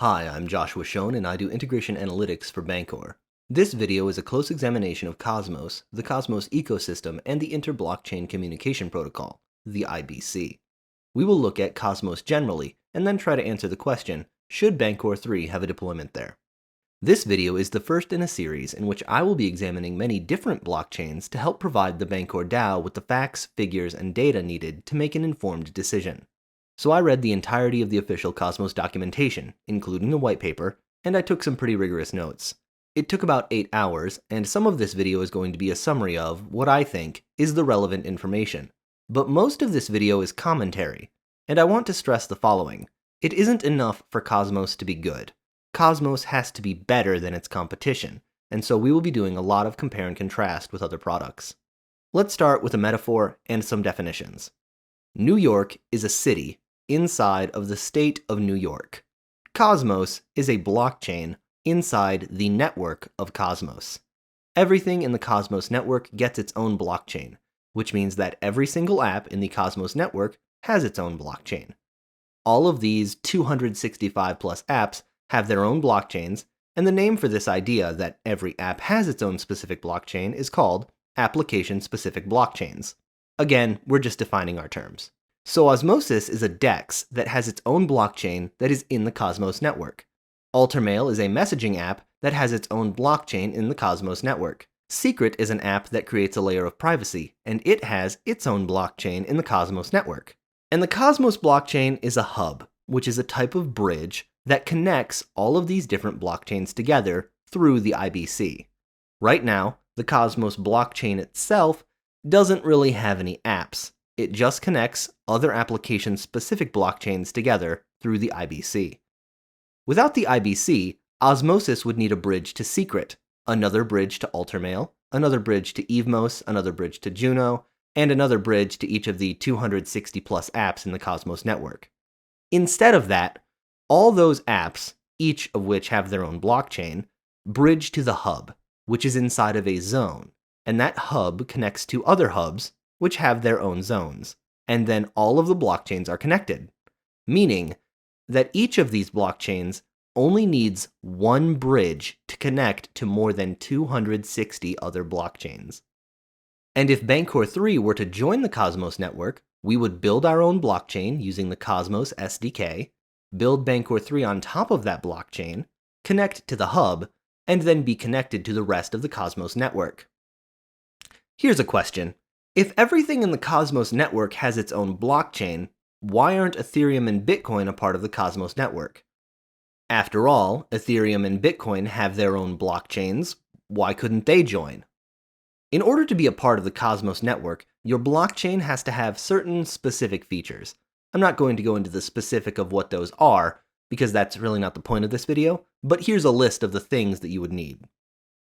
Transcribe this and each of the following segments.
Hi, I'm Joshua Schoen and I do integration analytics for Bancor. This video is a close examination of Cosmos, the Cosmos ecosystem, and the Inter-Blockchain Communication Protocol, the IBC. We will look at Cosmos generally, and then try to answer the question, should Bancor 3 have a deployment there? This video is the first in a series in which I will be examining many different blockchains to help provide the Bancor DAO with the facts, figures, and data needed to make an informed decision. So I read the entirety of the official Cosmos documentation, including the white paper, and I took some pretty rigorous notes. It took about 8 hours, and some of this video is going to be a summary of what I think is the relevant information. But most of this video is commentary, and I want to stress the following. It isn't enough for Cosmos to be good. Cosmos has to be better than its competition, and so we will be doing a lot of compare and contrast with other products. Let's start with a metaphor and some definitions. New York is a city inside of the state of New York. Cosmos is a blockchain inside the network of Cosmos. Everything in the Cosmos network gets its own blockchain, which means that every single app in the Cosmos network has its own blockchain. All of these 265 plus apps have their own blockchains, and the name for this idea that every app has its own specific blockchain is called application-specific blockchains. Again, we're just defining our terms. So Osmosis is a DEX that has its own blockchain that is in the Cosmos network. Altermail is a messaging app that has its own blockchain in the Cosmos network. Secret is an app that creates a layer of privacy, and it has its own blockchain in the Cosmos network. And the Cosmos blockchain is a hub, which is a type of bridge that connects all of these different blockchains together through the IBC. Right now, the Cosmos blockchain itself doesn't really have any apps. It just connects other application-specific blockchains together through the IBC. Without the IBC, Osmosis would need a bridge to Secret, another bridge to Altermail, another bridge to Evmos, another bridge to Juno, and another bridge to each of the 260 plus apps in the Cosmos network. Instead of that, all those apps, each of which have their own blockchain, bridge to the hub, which is inside of a zone, and that hub connects to other hubs, which have their own zones, and then all of the blockchains are connected, meaning that each of these blockchains only needs one bridge to connect to more than 260 other blockchains. And if Bancor 3 were to join the Cosmos network, we would build our own blockchain using the Cosmos SDK, build Bancor 3 on top of that blockchain, connect to the hub, and then be connected to the rest of the Cosmos network. Here's a question. If everything in the Cosmos network has its own blockchain, why aren't Ethereum and Bitcoin a part of the Cosmos network? After all, Ethereum and Bitcoin have their own blockchains. Why couldn't they join? In order to be a part of the Cosmos network, your blockchain has to have certain specific features. I'm not going to go into the specific of what those are, because that's really not the point of this video, but here's a list of the things that you would need.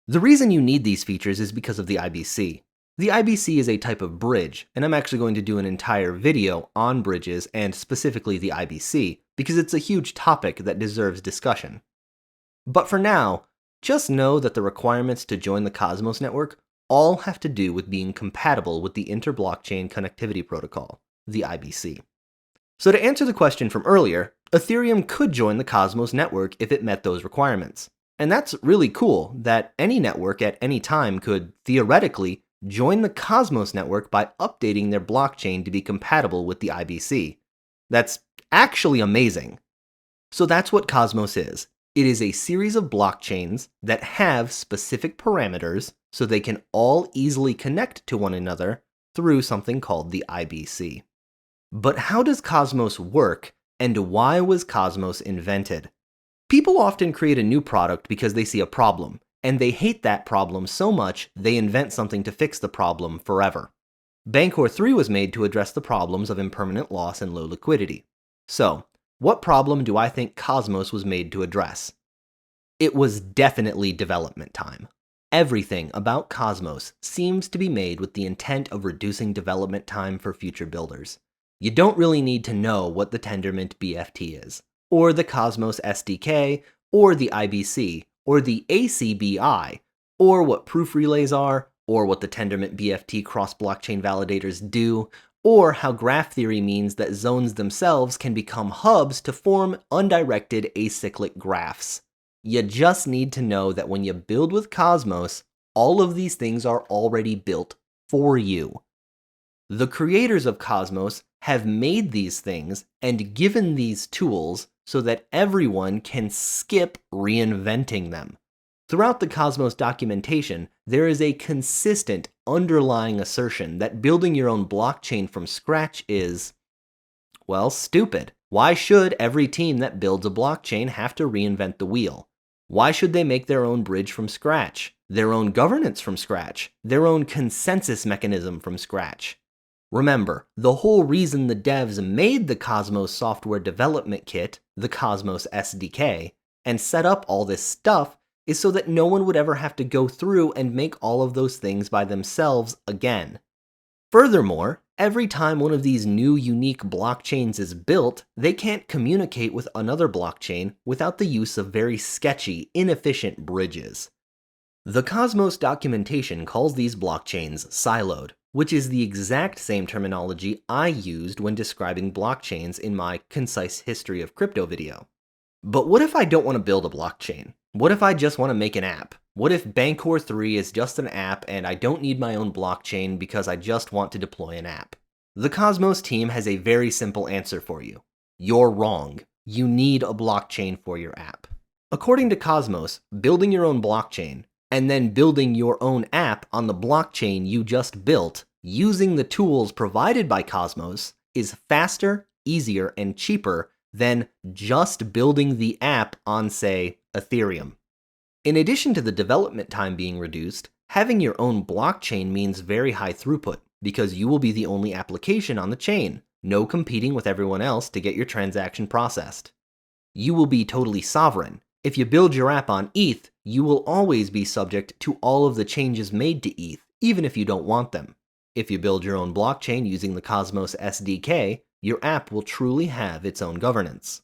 The reason you need these features is because of the IBC. The IBC is a type of bridge, and I'm actually going to do an entire video on bridges and specifically the IBC, because it's a huge topic that deserves discussion. But for now, just know that the requirements to join the Cosmos network all have to do with being compatible with the Inter-Blockchain Connectivity Protocol, the IBC. So to answer the question from earlier, Ethereum could join the Cosmos network if it met those requirements. And that's really cool that any network at any time could, theoretically, join the Cosmos network by updating their blockchain to be compatible with the IBC. That's actually amazing. So that's what Cosmos is. It is a series of blockchains that have specific parameters so they can all easily connect to one another through something called the IBC. But how does Cosmos work, and why was Cosmos invented? People often create a new product because they see a problem, and they hate that problem so much they invent something to fix the problem forever. Bancor 3 was made to address the problems of impermanent loss and low liquidity. So, what problem do I think Cosmos was made to address? It was definitely development time. Everything about Cosmos seems to be made with the intent of reducing development time for future builders. You don't really need to know what the Tendermint BFT is, or the Cosmos SDK, or the IBC, or the ACBI, or what proof relays are, or what the Tendermint BFT cross-blockchain validators do, or how graph theory means that zones themselves can become hubs to form undirected acyclic graphs. You just need to know that when you build with Cosmos, all of these things are already built for you. The creators of Cosmos have made these things and given these tools so that everyone can skip reinventing them. Throughout the Cosmos documentation, there is a consistent underlying assertion that building your own blockchain from scratch is, well, stupid. Why should every team that builds a blockchain have to reinvent the wheel? Why should they make their own bridge from scratch, their own governance from scratch, their own consensus mechanism from scratch? Remember, the whole reason the devs made the Cosmos software development kit, the Cosmos SDK, and set up all this stuff is so that no one would ever have to go through and make all of those things by themselves again. Furthermore, every time one of these new unique blockchains is built, they can't communicate with another blockchain without the use of very sketchy, inefficient bridges. The Cosmos documentation calls these blockchains siloed, which is the exact same terminology I used when describing blockchains in my Concise History of Crypto video. But what if I don't want to build a blockchain? What if I just want to make an app? What if Bancor 3 is just an app and I don't need my own blockchain because I just want to deploy an app? The Cosmos team has a very simple answer for you. You're wrong. You need a blockchain for your app. According to Cosmos, building your own blockchain and then building your own app on the blockchain you just built using the tools provided by Cosmos is faster, easier, and cheaper than just building the app on, say, Ethereum. In addition to the development time being reduced, having your own blockchain means very high throughput because you will be the only application on the chain, no competing with everyone else to get your transaction processed. You will be totally sovereign. If you build your app on ETH, you will always be subject to all of the changes made to ETH, even if you don't want them. If you build your own blockchain using the Cosmos SDK, your app will truly have its own governance.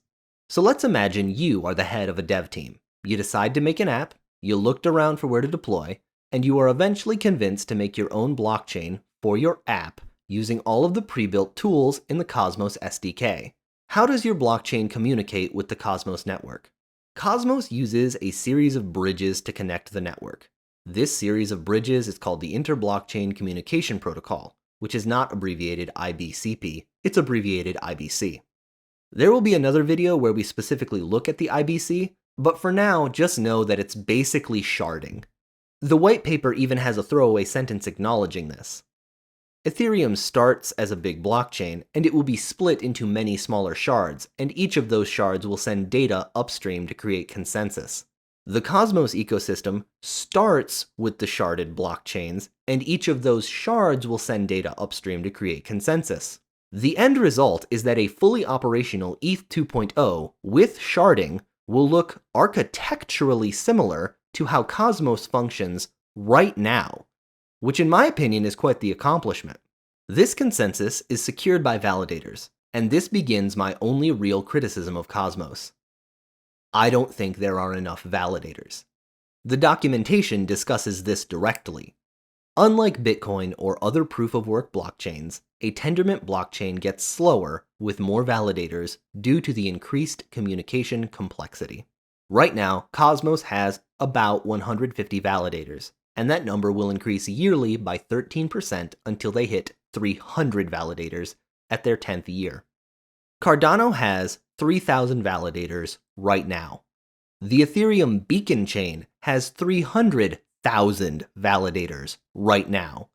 So let's imagine you are the head of a dev team. You decide to make an app, you looked around for where to deploy, and you are eventually convinced to make your own blockchain for your app using all of the pre-built tools in the Cosmos SDK. How does your blockchain communicate with the Cosmos network? Cosmos uses a series of bridges to connect the network. This series of bridges is called the Inter-Blockchain Communication Protocol, which is not abbreviated IBCP, it's abbreviated IBC. There will be another video where we specifically look at the IBC, but for now, just know that it's basically sharding. The white paper even has a throwaway sentence acknowledging this. Ethereum starts as a big blockchain, and it will be split into many smaller shards, and each of those shards will send data upstream to create consensus. The Cosmos ecosystem starts with the sharded blockchains, and each of those shards will send data upstream to create consensus. The end result is that a fully operational ETH 2.0 with sharding will look architecturally similar to how Cosmos functions right now, which in my opinion is quite the accomplishment. This consensus is secured by validators, and this begins my only real criticism of Cosmos. I don't think there are enough validators. The documentation discusses this directly. Unlike Bitcoin or other proof-of-work blockchains, a Tendermint blockchain gets slower with more validators due to the increased communication complexity. Right now, Cosmos has about 150 validators, and that number will increase yearly by 13% until they hit 300 validators at their 10th year. Cardano has 3,000 validators right now. The Ethereum Beacon chain has 300,000 validators right now.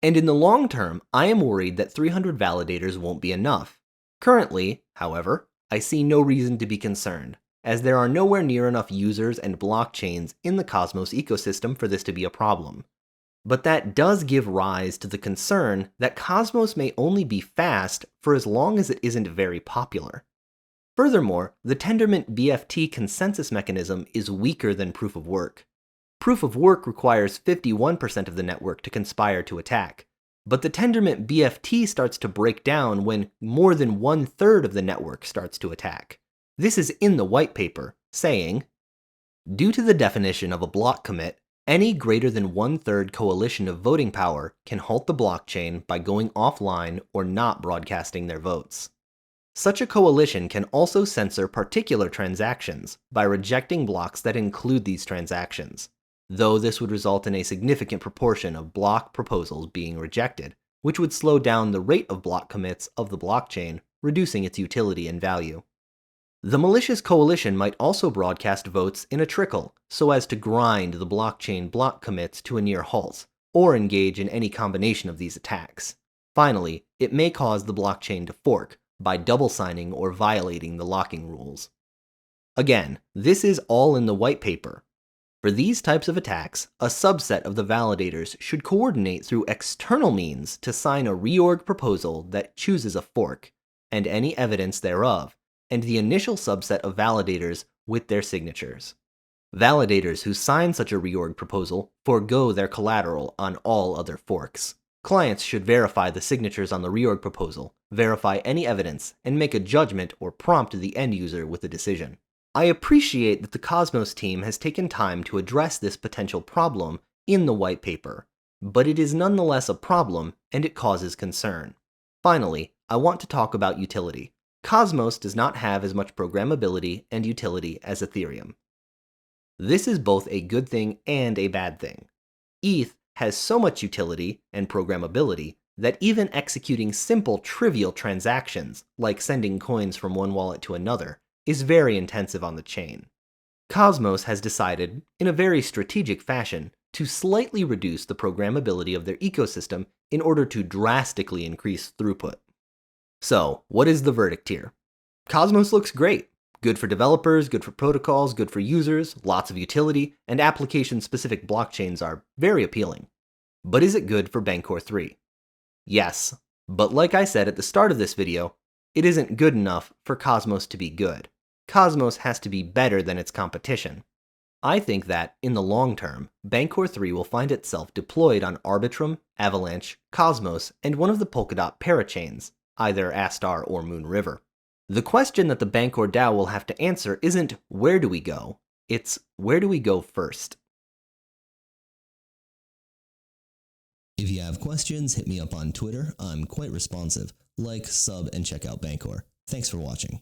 And in the long term, I am worried that 300 validators won't be enough. Currently, however, I see no reason to be concerned, as there are nowhere near enough users and blockchains in the Cosmos ecosystem for this to be a problem. But that does give rise to the concern that Cosmos may only be fast for as long as it isn't very popular. Furthermore, the Tendermint BFT consensus mechanism is weaker than Proof of Work. Proof of Work requires 51% of the network to conspire to attack, but the Tendermint BFT starts to break down when more than 1/3 of the network starts to attack. This is in the white paper, saying, due to the definition of a block commit, Any greater than 1/3 coalition of voting power can halt the blockchain by going offline or not broadcasting their votes. Such a coalition can also censor particular transactions by rejecting blocks that include these transactions, though this would result in a significant proportion of block proposals being rejected, which would slow down the rate of block commits of the blockchain, reducing its utility and value. The malicious coalition might also broadcast votes in a trickle so as to grind the blockchain block commits to a near halt, or engage in any combination of these attacks. Finally, it may cause the blockchain to fork by double signing or violating the locking rules. Again, this is all in the white paper. For these types of attacks, a subset of the validators should coordinate through external means to sign a reorg proposal that chooses a fork, and any evidence thereof, and the initial subset of validators with their signatures. Validators who sign such a reorg proposal forego their collateral on all other forks. Clients should verify the signatures on the reorg proposal, verify any evidence, and make a judgment or prompt the end user with a decision. I appreciate that the Cosmos team has taken time to address this potential problem in the white paper, but it is nonetheless a problem and it causes concern. Finally, I want to talk about utility. Cosmos does not have as much programmability and utility as Ethereum. This is both a good thing and a bad thing. ETH has so much utility and programmability that even executing simple, trivial transactions, like sending coins from one wallet to another, is very intensive on the chain. Cosmos has decided, in a very strategic fashion, to slightly reduce the programmability of their ecosystem in order to drastically increase throughput. So, what is the verdict here? Cosmos looks great. Good for developers, good for protocols, good for users, lots of utility, and application-specific blockchains are very appealing. But is it good for Bancor 3? Yes, but like I said at the start of this video, it isn't good enough for Cosmos to be good. Cosmos has to be better than its competition. I think that, in the long term, Bancor 3 will find itself deployed on Arbitrum, Avalanche, Cosmos, and one of the Polkadot parachains, either Astar or Moonriver. The question that the Bancor DAO will have to answer isn't where do we go, it's where do we go first. If you have questions, hit me up on Twitter. I'm quite responsive. Like, sub, and check out Bancor. Thanks for watching.